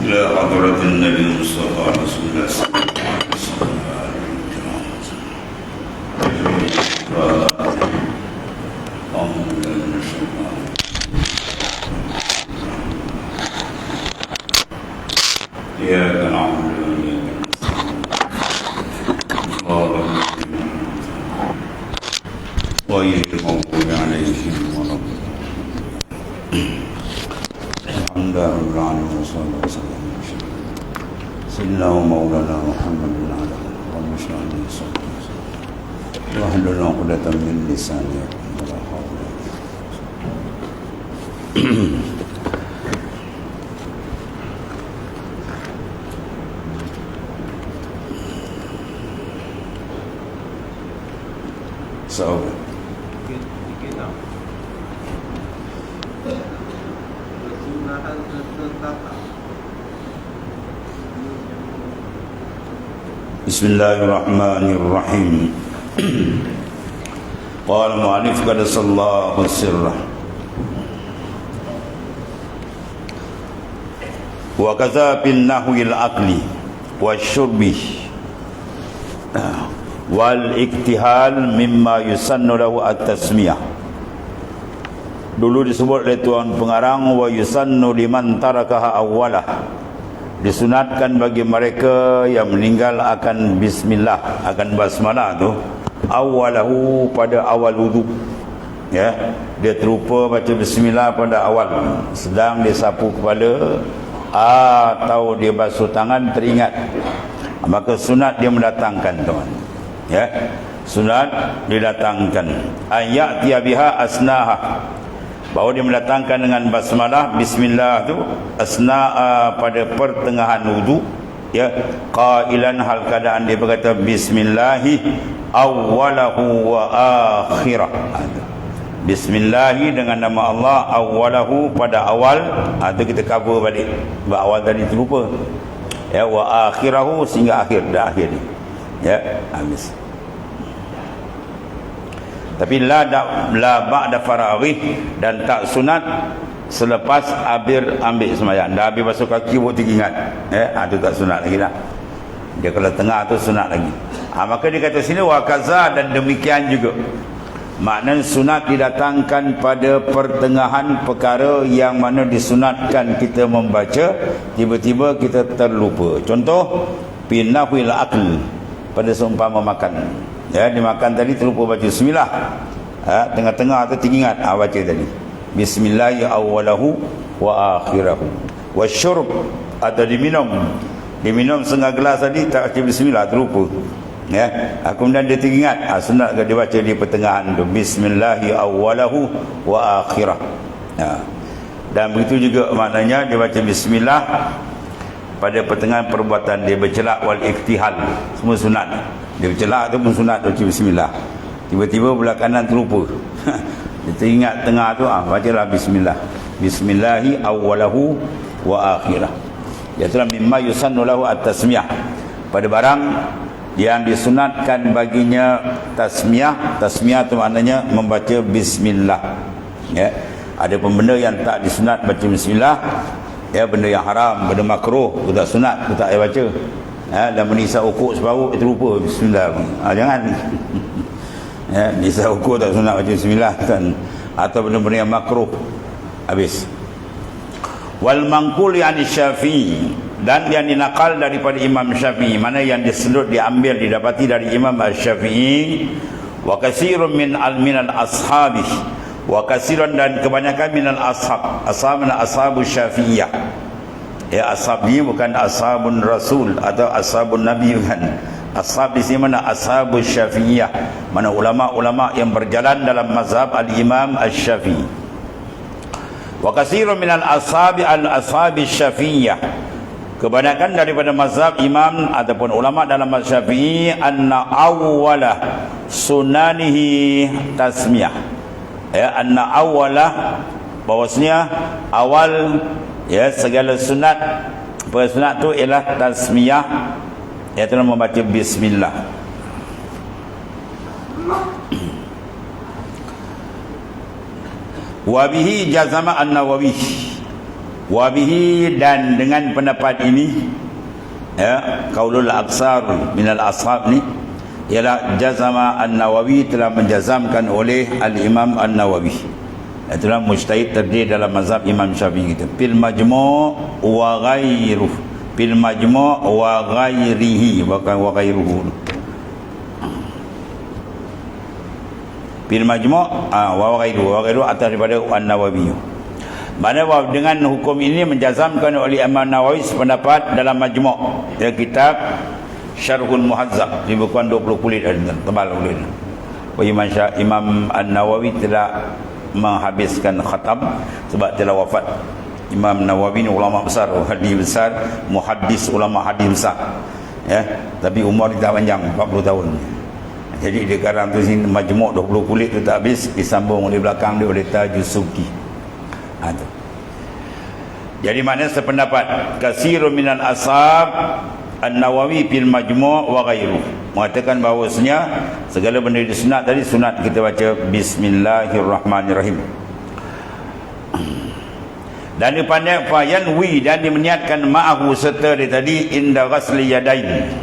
إلى حضرة النبي المصطفى رسول الله صلى الله عليه وسلم إياك نعبد وإياك نستعين غير المغضوب عليهم ولا الضالين الحمد لله رب العالمين والصلاة والسلام على سيدنا ومولانا محمد بن عبد الله اللهم اشرح لي صدري واحلل عقدة من لساني يفقهوا ولا حول ولا قوة. So Bismillahirrahmanirrahim. Qala mu'alif qad sallallahu sirrah wa kadza bin nahwil aqli wasyurbi wal iktihal mimma yusannu lahu at-tasmiyah. Dulu disebut oleh tuan pengarang wa yusannu liman tarakaha awwalah, disunatkan bagi mereka yang meninggal akan bismillah, akan basmalah tu awwalahu, pada awal wudu, ya, dia terlupa baca bismillah pada awal, sedang dia sapu kepala atau dia basuh tangan teringat, maka sunat dia mendatangkan, tuan, ya, sunat didatangkan ayat biha asnaha, bahawa dia mendatangkan dengan basmalah bismillah tu asna'a, pada pertengahan wudu, ya, qailan, hal keadaan dia berkata bismillahi awwalahu wa akhirah. Bismillahi dengan nama Allah, awwalahu pada awal, itu kita cover balik sebab awal tadi terlupa, ya, wa akhirahu sehingga akhir, dah akhir ni, ya, habis. Tapi la ba'da faraghi, dan tak sunat selepas ambil sembahyang. Dah habis basuh kaki baru teringat, itu tak sunat lagi dah. Dia kalau tengah tu sunat lagi. Maka dia kata sini wa kaza, dan demikian juga. Maknanya sunat didatangkan pada pertengahan perkara yang mana disunatkan kita membaca, tiba-tiba kita terlupa. Contoh pinahwil aql, pada seumpama makan, ya, dimakan tadi terlupa baca bismillah, tengah-tengah tu teringat, baca tadi bismillahi awwalahu wa akhirahu. Wasyurb, atau diminum setengah gelas tadi tak baca bismillah, terlupa, ya, kemudian dia teringat, sunat dia baca di pertengahan tu bismillahi awwalahu wa akhirah, ya. Dan begitu juga maknanya dia baca bismillah pada pertengahan perbuatan dia bercelak wal iktihal, semua sunat. Dia bercelak tu pun sunat, baca bismillah. Tiba-tiba belah kanan terlupa dia teringat tengah tu, bacalah bismillah, bismillahi awwalahu wa akhirah. Iaitu mimma yusannu lahu at-tasmiyah, pada barang yang disunatkan baginya tasmiyah. Tasmiyah tu maknanya membaca bismillah, ya. Ada pun benda yang tak disunat baca bismillah, ya, benda yang haram, benda makruh, itu tak sunat, itu tak payah baca, ya. Dan menisa ukuk separuh itu lupa bismillah, jangan ya, nisa ukuk tak sunat baca bismillah, kan. Atau benda-benda yang makruh, habis. Wal manqul yani Syafi'i, dan yang dinakal daripada Imam Syafi'i, mana yang disedut, diambil, didapati dari Imam Syafi'i. Wa katsirun min al-ashabi, wa katsirun, dan kebanyakan minal ashabus Syafi'iyah, ya, ashab ni bukan ashabun rasul atau ashabun nabi, kan. Ashab di sini mana ashabus Syafi'iyah, mana ulama-ulama yang berjalan dalam mazhab al-Imam Asy-Syafi'i. Wa katsirun minal ashabi Syafi'iyah, kebanyakan daripada mazhab imam ataupun ulama dalam mazhab Syafi'i, anna awwala sunanihi tasmiyah, ya, anna awwalah, bahwasanya awal, ya, segala sunat, sunat tu ialah tasmiyah, iaitu membaca bismillah. Wa bihi jazama an-Nawawi Wa bihi, dan dengan pendapat ini, ya, qaulul aksar minal ashab ni, ialah jazama An-Nawawi, telah menjazamkan oleh Al-Imam An-Nawawi. Itulah mujtahid terdiri dalam mazhab Imam Syafi'i kita. Fil majmu' wa ghairuh. Fil majmu' wa ghairihi, bukan wa ghairuhu. Fil majmu' wa ghairuhu atas daripada An-Nawawi. Mana dengan hukum ini menjazamkan oleh Imam Nawawi sependapat dalam majmu', ya, kitab Syarhul Muhazzab, di bukuan 20 kulit tebal kulit. Imam An-Nawawi telah menghabiskan khatam sebab telah wafat. Imam Nawawi ni ulama besar, hadis besar, muhaddis, ulama hadis besar, ya, tapi umur dia panjang, 40 tahun. Jadi dia karang tu sini majmuk 20 kulit tu tak habis, disambung oleh belakang dia oleh Tajusuki. Tu. Jadi mana sependapat kasirun minal ashab An-Nawawi fil majmu' wa ghairu, mengatakan bahawasanya segala benda di sunat tadi, sunat kita baca bismillahirrahmanirrahim. Dan dipandang fayanwi, dan dimeniatkan ma'ahu serta dia tadi inda ghasli yadain.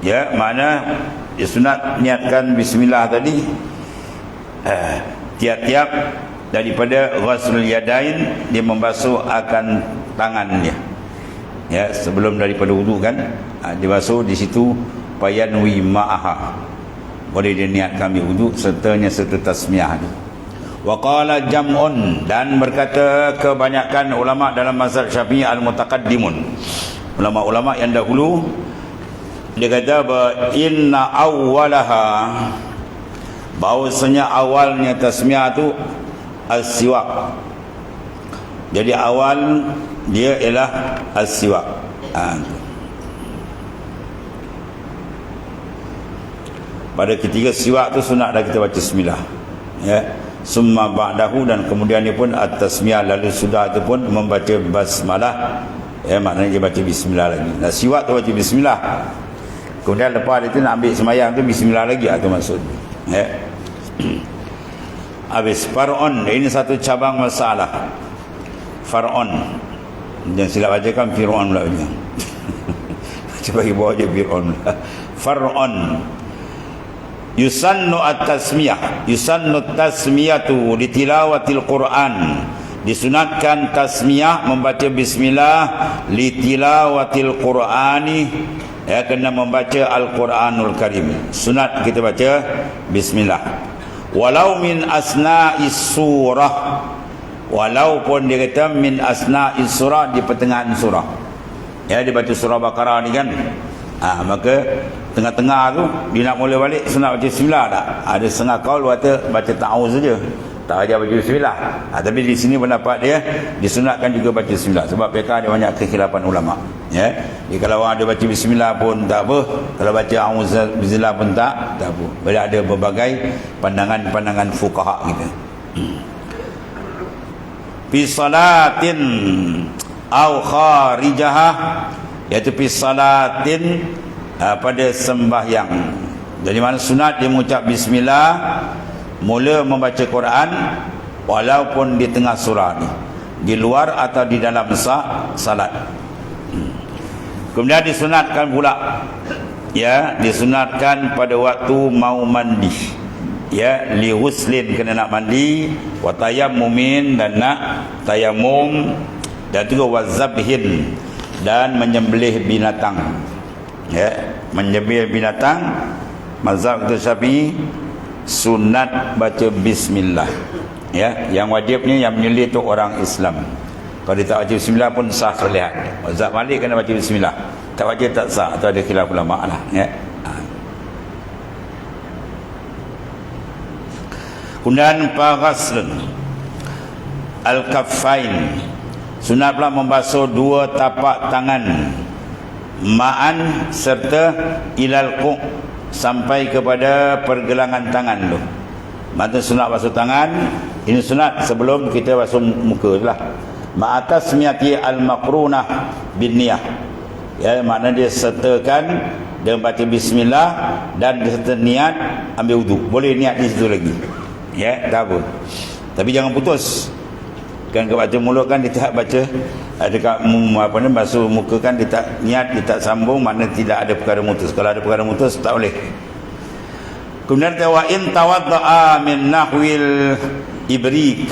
Ya, mana sunat niatkan bismillah tadi tiap-tiap daripada ghasl yadain, dia membasuh akan tangannya, ya, sebelum daripada wudu kan, dibasuh di situ. Fayanwi ma'aha, boleh dia niat kami wudu sertanya serta tasmiyah. Wa qala jam'un, dan berkata kebanyakan ulama dalam mazhab Syafi'i al-mutaqaddimun, ulama-ulama yang dahulu, dia kata inna awwalaha, bahawasanya awalnya tasmiyah tu as-siwak. Jadi awal dia ialah as-siwak. Pada ketiga siwak tu sunat dah kita baca bismillah, ya. Summa ba'dahu, dan kemudian dia pun at-tasmiyah, lalu sudah itu pun membaca basmalah, ya, maknanya dia baca bismillah lagi. Nah, siwak tu baca bismillah, kemudian lepas itu nak ambil semayang tu bismillah lagi, itu maksud, ya. Habis far'un, ini satu cabang masalah. Far'un, jangan silap baca kan Fir'aun pula punya. Cuba bagi bawah je Fir'aun. Far'un yusannu at-tasmiyah, yusannu tasmiyatu li tilawatil Quran, disunatkan tasmiyah membaca bismillah li tilawatil Qurani, ya, kena membaca Al-Quranul Karim. Sunat kita baca bismillah walau min asna'is surah, walaupun dia kata min asna'is surah, di pertengahan surah, ya, dia baca surah Baqarah ni kan, maka tengah-tengah tu dia nak mula balik sunat baca bismillah tak? Ada setengah kaul baca ta'awuz saja, tak ada baca bismillah. Tapi di sini pendapat dia disunatkan juga baca bismillah, sebab mereka ada banyak kekhilafan ulama, ya. Jadi kalau orang ada baca bismillah pun tak apa, kalau baca a'udzu bismillah pun tak apa. Bila ada berbagai pandangan-pandangan fuqaha kita. Fi salatin au kharijaha, iaitu fi salatin, pada sembahyang. Jadi mana sunat dia mengucap bismillah mula membaca Quran walaupun di tengah surah ni, di luar atau di dalam salat. Kemudian disunatkan pula, ya, disunatkan pada waktu mau mandi, ya, li ghuslin, kena nak mandi, wa tayammumin, dan nak tayammum, dan juga wazabhin, dan menyembelih binatang, ya, menyembelih binatang. Mazhab Syafi'i sunat baca bismillah, ya. Yang wajibnya yang menyembelih tu orang Islam. Kalau dia tak baca bismillah pun sah selihat. Mazhab Malik kena baca bismillah, tak baca tak sah, atau ada khilaf ulama lah, ya. Kemudian faghaslun al-kaffain, sunat pula membasuh dua tapak tangan, ma'an serta ilal ku', sampai kepada pergelangan tangan tu. Maksudnya sunat basuh tangan, ini sunat sebelum kita basuh muka tu lah. Ma'atas miyati al-maqrunah bin niyah, ya, maknanya dia sertakan dengan baca bismillah dan dia serta niat ambil wudu. Boleh niat di situ lagi, ya, tak apa, tapi jangan putus. Kan ke baca mulut kan dia tak baca, dekat apa ni basuh muka kan dia tak niat, dia tak sambung, mana tidak ada perkara mutus. Kalau ada perkara mutus tak boleh. Kemudian wa in tawaddaa min nahwil ibrik,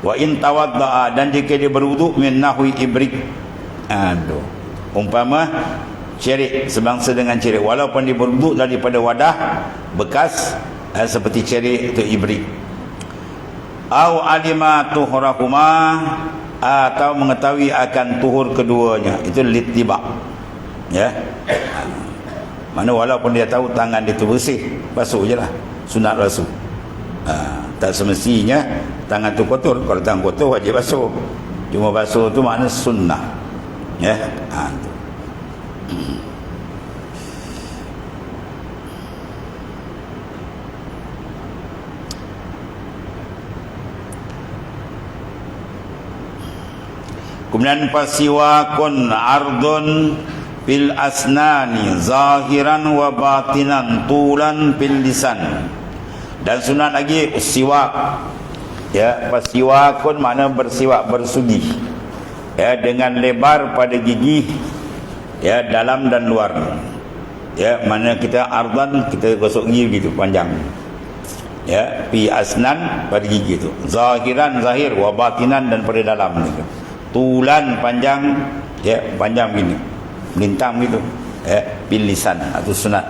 wa in tawaddaa, dan jika dia berwuduk min nahwi ibrik, aduh, umpama cerik, sebangsa dengan cerik, walaupun dia berwuduk daripada wadah bekas seperti cerik itu ibrik. Au alima tuhurahuma, atau mengetahui akan tuhur keduanya, itu litibak, ya. Mana walaupun dia tahu tangan dia tu bersih, basuh je lah, sunat basuh. Tak semestinya tangan tu kotor. Kalau tangan kotor wajib basuh, cuma basuh tu makna sunnah, ya. Kemudian pasiwakun ardun fil asnani zahiran wa batinan tulan fil lisan. Dan sunat lagi siwak, ya. Pasiwakun makna bersiwak, bersugi, ya, dengan lebar pada gigi, ya, dalam dan luar, ya. Mana kita ardan, kita gosok gigi gitu panjang, ya. Fi asnan, pada gigi itu, zahiran zahir, wa batinan, dan pada dalam gitu. Tulan panjang, ya, panjang gini, melintang gitu, ya, pilisan atau sunat.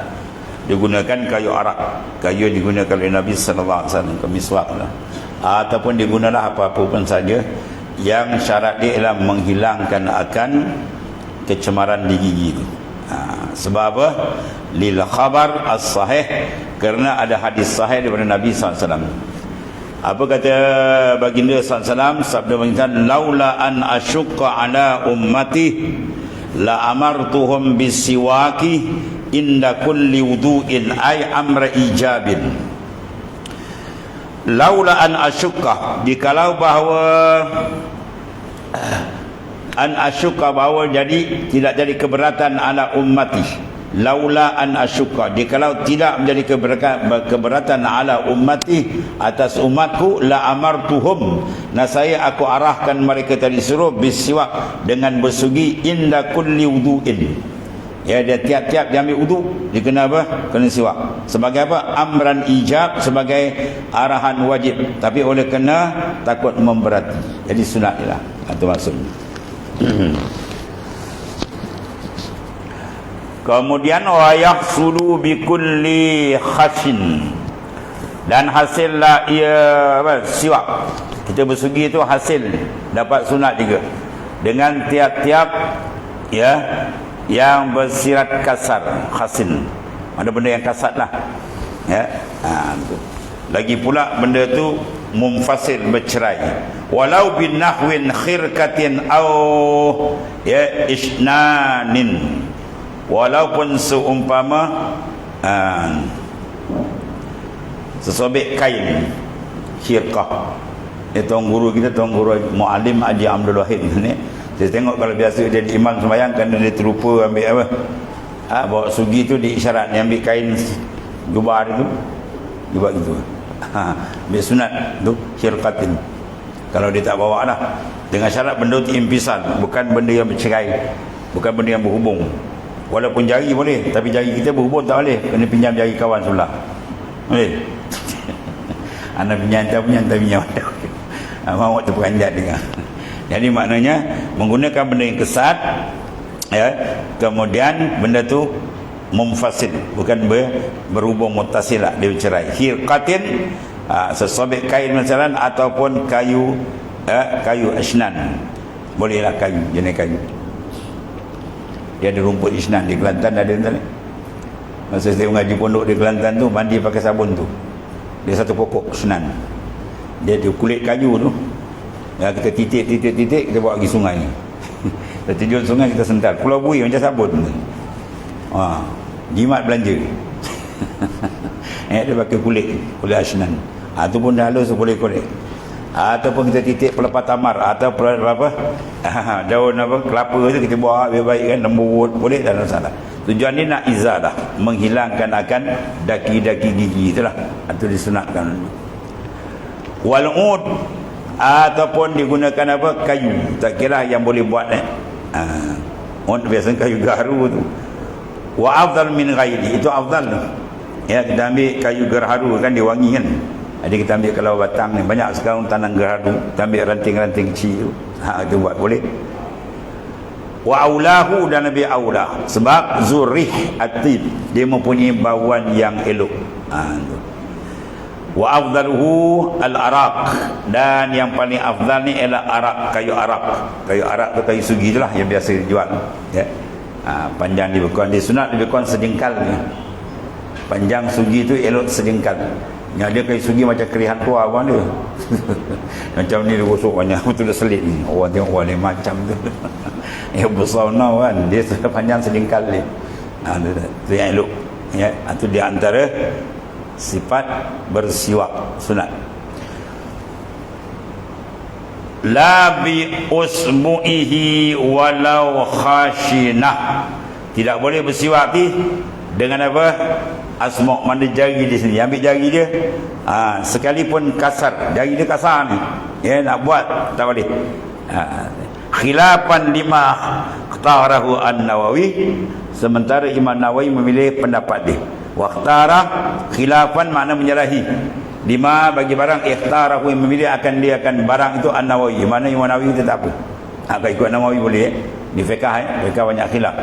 Digunakan kayu arak, kayu digunakan oleh Nabi sallallahu alaihi wasallam, kemiswak lah. Ataupun digunakan apa-apa pun saja yang syarat dia ialah menghilangkan akan kecemaran di gigi itu. Sebab apa? Lil khabar as-sahih, kerana ada hadis sahih daripada Nabi sallallahu alaihi wasallam. Apa kata baginda sallallahu, sabda baginda, laula an asyqa ala ummati la amartuhum bisiwaki inda kulli wudu'in, ay amra ijabin. Laula an asyqa, dikalau bahawa an asyqa, bahawa jadi tidak jadi keberatan ala ummati. Laula an asyqa, dikalau tidak menjadi keberatan ala ummati, atas umatku, la amartuhum, nasaya aku arahkan mereka tadi suruh bisiwak, dengan bersugi inda kulli wudu'in, ya. Dia tiap-tiap dia ambil wudu, dia kena apa? Kena siwak. Sebagai apa? Amran ijab, sebagai arahan wajib, tapi oleh kena takut memberati, jadi sunat lah, itu maksudnya. Kemudian wa yahsulu bi kulli khashin, dan hasillah ia apa? Siwak, kita bersugi itu hasil dapat sunat juga, dengan tiap-tiap, ya, yang bersirat kasar, khasin, ada benda yang kasar lah, ya. Lagi pula benda tu mumfasil, bercerai, walau bin nahwin khirkatin au, ya, isnanin, walaupun seumpama sesobek kain khirqah. Tuan guru kita, Tuan Guru Muallim Haji Abdul Wahid ni, saya tengok kalau biasa jadi imam sembahyang, kan dia terlupa ambil apa, bawa sugi tu diisyarat, dia ambil kain jubah tu, dia buat gitu, ambil sunat tu khirqatin. Kalau dia tak bawa lah, dengan syarat benda tu impisal, bukan benda yang bercerai, bukan benda yang berhubung. Walaupun jari boleh, tapi jari kita berhubung tak boleh, kena pinjam jari kawan sebelah, boleh. Anak pinjam, tak pinjam. Mau terperanjat dengan. Jadi maknanya menggunakan benda yang kesat, ya, kemudian benda tu mumfasil, bukan berhubung muttasil lah, dia bercerai. Hirqatin, sesobek kain misalnya, ataupun kayu, kayu asnan, bolehlah kayu, jenis kayu. Dia ada rumput isnan di Kelantan, ada ni. Masa saya mengaji pondok di Kelantan tu, mandi pakai sabun tu, dia satu pokok isnan, dia tu kulit kayu tu, ya, kita titik, kita bawa pergi sungai. Kita terjun sungai, kita sental, Pulau Bui macam sabun. Jimat belanja. Dia pakai kulit asnan. Tu pun dah halus, boleh kulit. Ataupun kita titik pelepah tamar, atau apa, daun apa, kelapa tu kita buat baik-baik kan, lembut, boleh, tak ada masalah. Tujuan ni nak izalah, menghilangkan akan daki-daki gigi itulah, itu disunatkan. Wal'ud, ataupun digunakan apa, kayu, tak kira yang boleh buat orang biasa kayu gaharu tu. Wa afdal min ghairi, itu afdal tu. Ya, kita ambil kayu gerharu kan dia wangi kan. Jadi kita ambil kalau batang ni banyak sekarang tanam gerharu, kita ambil ranting-ranting kecil tu. Itu buat boleh. Wa aulahu, dan lebih aulah sebab zurih atib, dia mempunyai bauan yang elok. Wa afdaluhu al-araq, dan yang paling afdal ni ialah arak, kayu arak. Kayu arak tu kayu sugi itulah yang biasa dijual ya. Panjang lebih kurang, dia sunat lebih kurang sejengkal ni. Panjang sugi tu elok sejengkal. Yang dia kayu sugi macam kerihan tua abang dia. Macam ni dia gosok banyak betul selit ni. Orang tengok orang ni macam tu. Ya besar now kan, dia sudah panjang sejengkal ni. Itu yang elok ya. Itu di antara sifat bersiwak sunat. La bi usbu'ihi walau khashinah, tidak boleh bersiwak ni dengan apa, asma', mana jari di sini, ambil jari dia sekalipun kasar, jari dia kasar ni ya, nak buat tak boleh. Khilafan lima ikhtarahu an-Nawawi, sementara Imam Nawawi memilih pendapat dia. Wakhtara khilafan makna menyalahi, lima bagi barang ikhtarahu yang memilih akan dia akan barang itu an-Nawawi, mana Imam Nawawi itu tak apa. Kalau ikut Nawawi boleh di fiqh fiqh banyak khilaf.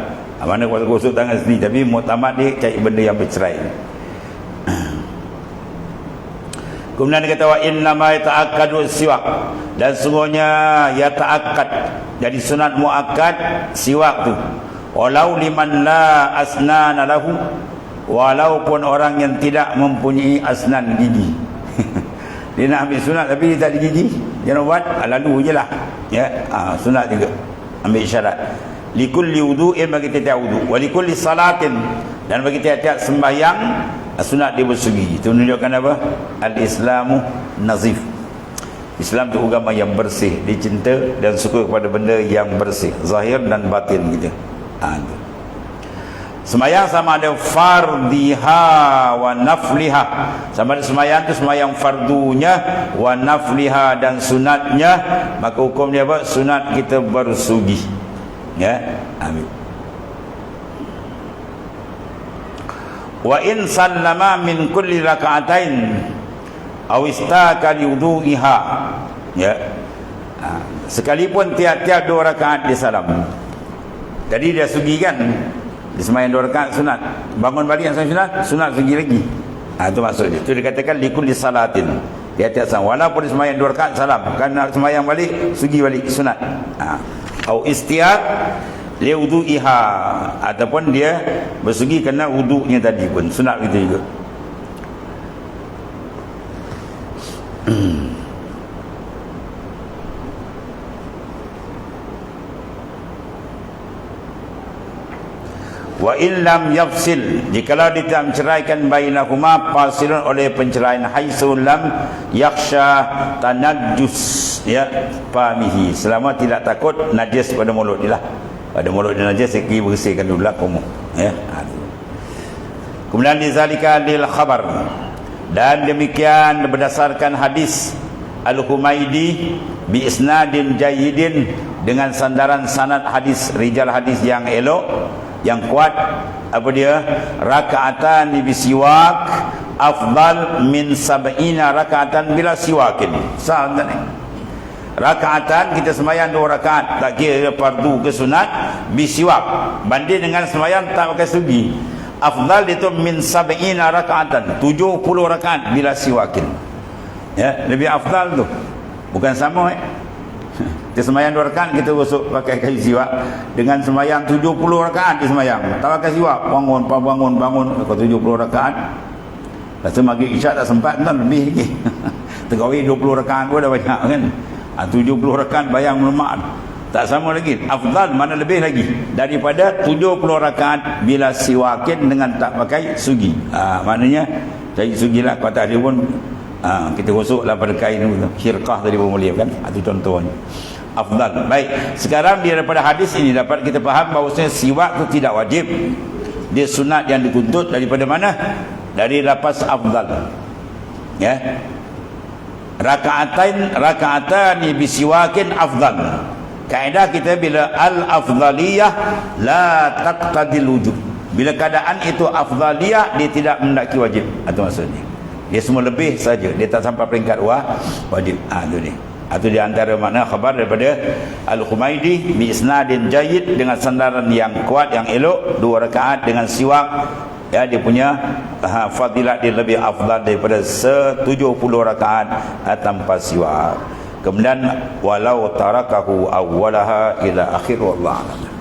Mana kuasa gosok tangan sendiri, tapi muktamad dia cari benda yang bercerai. Kemudian dia kata wa inna ma yata'akkadu siwak, dan sungguhnya yata'akkad, jadi sunat muakkad siwak tu, walau liman la asnana lahu, walaupun orang yang tidak mempunyai asnan gigi. Dia nak ambil sunat tapi dia tak ada gigi, dia nak buat lalu je lah ya. Sunat juga ambil syarat. Likulli wudu'in, bagi tiap-tiap wudu', wa likulli salatin, dan bagi tiap-tiap sembahyang sunat dia bersugi. Itu menunjukkan apa? Al-Islamu nazif. Islam itu agama yang bersih, dicinta dan suka kepada benda yang bersih, zahir dan batin gitu. Sembahyang sama ada fardiha wa nafliha, sama ada sembahyang itu sembahyang fardunya, wa nafliha, dan sunatnya, maka hukum dia apa? Sunat kita bersugi ya. Amin. Wa in sallama min kulli raka'atain aw istaka li wudu'iha ya. Sekalipun tiap-tiap 2 rakaat dia salam, jadi dia sugi kan, dia sembahyang 2 rakaat sunat, bangun balik yang sunat sugi lagi. Itu maksud dia. Itu dikatakan likulli salatin, tiap-tiap salam, walaupun dia sembahyang 2 rakaat salam, kan nak sembahyang balik sugi balik sunat. Au istiyaq li wudu'iha, ataupun dia bersugi kerana wudu'nya tadi pun sunat gitu juga. Wa in lam yafsil, jikalau dia tidak menceraikan bainahuma, fasilun oleh penceraian, haitsu lam yakhsha tanajjus ya famihi, selama tidak takut najis pada mulut dia lah. Pada mulut dia najis, saya bersihkan dulu lah kamu ya. Kemudian dizalika lil khabar, dan demikian berdasarkan hadis Al-Humaidi bi isnadin jayyidin, dengan sandaran sanad hadis, rijal hadis yang elok, yang kuat. Apa dia? Rakaatan bi siwak afdal min 70 rakaatan bila siwakin. Sah tak ni? Rakaatan kita sembahyang 2 rakaat, tak kira fardu ke sunat, bi siwak, banding dengan sembahyang tak pakai sugi, afdal itu min 70 rakaatan, 70 rakaat bila siwakin ya, lebih afdal tu. Bukan sama kita sembahyang 2 rakaat kita gosok pakai kayu siwak, dengan sembahyang 70 rakaat dia sembahyang tak pakai siwak, bangun 70 rakaat. Lepas tu maghrib isyak tak sempat kan, lebih lagi. Terawih 20 rakaat pun dah banyak kan. 70 rakaat bayang lemak, tak sama lagi. Afdal mana lebih lagi daripada 70 rakaat bila siwakin dengan tak pakai sugi. Maknanya cari sugilah, kalau tak ada pun kita gosoklah pada kain tu, khirqah tadi pun boleh kan. Itu contohnya afdal. Baik, sekarang daripada hadis ini dapat kita faham bahawasanya siwak itu tidak wajib, dia sunat yang dituntut. Daripada mana? Dari lafaz afdal ya. raka'atani bisiwakin afdal. Kaedah kita bila al-afdaliyah la taqtadil wujub. Bila keadaan itu afdaliyah, dia tidak mendaki wajib. Itu maksudnya. Dia semua lebih saja, dia tak sampai peringkat wajib. Itu ni. Itu di antara makna khabar daripada Al-Humaidi bi isnadin jayyid, dengan sandaran yang kuat, yang elok, 2 rakaat dengan siwak. Ya, dia punya fadilat dia lebih afdal daripada 70 rakaat tanpa siwak. Kemudian walau tarakahu awwalaha ila akhir, wallahu a'lam.